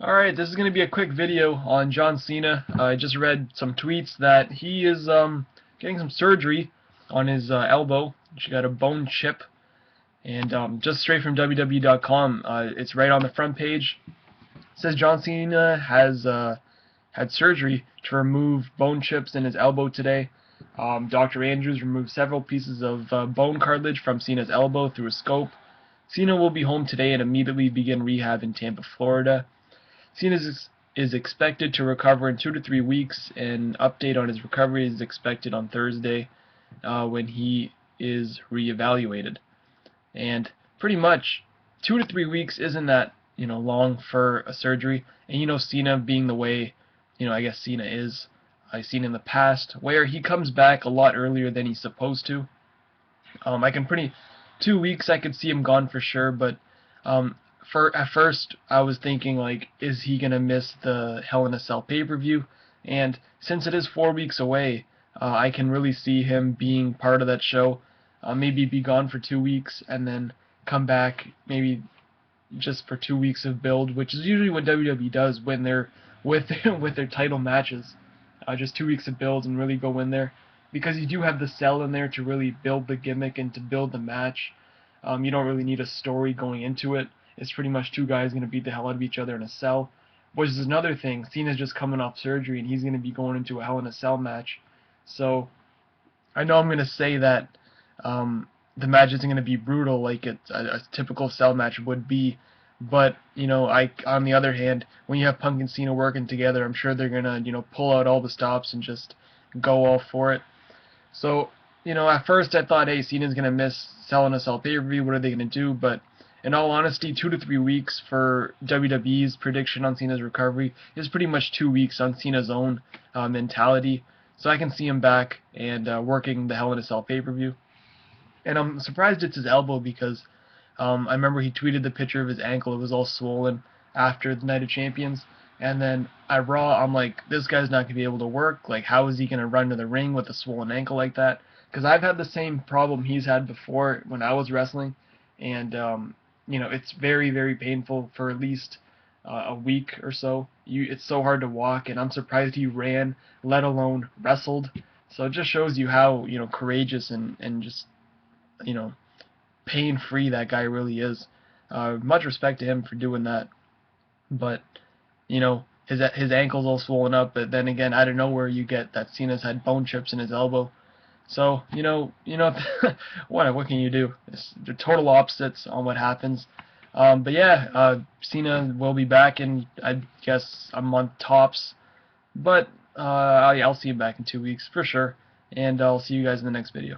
Alright, this is going to be a quick video on John Cena. I just read some tweets that he is getting some surgery on his elbow. He got a bone chip, and just straight from www.com, it's right on the front page. It says John Cena has had surgery to remove bone chips in his elbow today. Dr. Andrews removed several pieces of bone cartilage from Cena's elbow through a scope. Cena will be home today and immediately begin rehab in Tampa, Florida. Cena is expected to recover in 2 to 3 weeks. An update on his recovery is expected on Thursday when he is reevaluated. And pretty much 2 to 3 weeks isn't that long for a surgery. And Cena being the way I guess Cena is, I've seen in the past where he comes back a lot earlier than he's supposed to. 2 weeks I could see him gone for sure, but at first I was thinking, like, is he gonna miss the Hell in a Cell pay-per-view? And since it is 4 weeks away, I can really see him being part of that show. Maybe be gone for 2 weeks and then come back maybe just for 2 weeks of build, which is usually what WWE does when they're with their title matches. Just 2 weeks of build and really go in there, because you do have the cell in there to really build the gimmick and to build the match. You don't really need a story going into it. It's pretty much two guys going to beat the hell out of each other in a cell, which is another thing. Cena's just coming off surgery and he's going to be going into a Hell in a Cell match. So I know I'm going to say that the match isn't going to be brutal like a typical cell match would be, but on the other hand, when you have Punk and Cena working together, I'm sure they're going to pull out all the stops and just go all for it. So at first I thought, hey, Cena's going to miss Hell in a Cell pay-per-view, what are they going to do? But in all honesty, 2 to 3 weeks for WWE's prediction on Cena's recovery is pretty much 2 weeks on Cena's own mentality. So I can see him back and working the Hell in a Cell pay-per-view. And I'm surprised it's his elbow, because I remember he tweeted the picture of his ankle. It was all swollen after the Night of Champions. And then at Raw, I'm like, this guy's not going to be able to work. Like, how is he going to run to the ring with a swollen ankle like that? Because I've had the same problem he's had before when I was wrestling. And it's very, very painful for at least a week or so. It's so hard to walk, and I'm surprised he ran, let alone wrestled. So it just shows you how courageous and just pain-free that guy really is. Much respect to him for doing that. But his ankle's all swollen up. But then again, out of nowhere you get that Cena's had bone chips in his elbow. So what can you do? It's the total opposites on what happens. But yeah, Cena will be back in, I guess, a month tops. But I'll see him back in 2 weeks for sure. And I'll see you guys in the next video.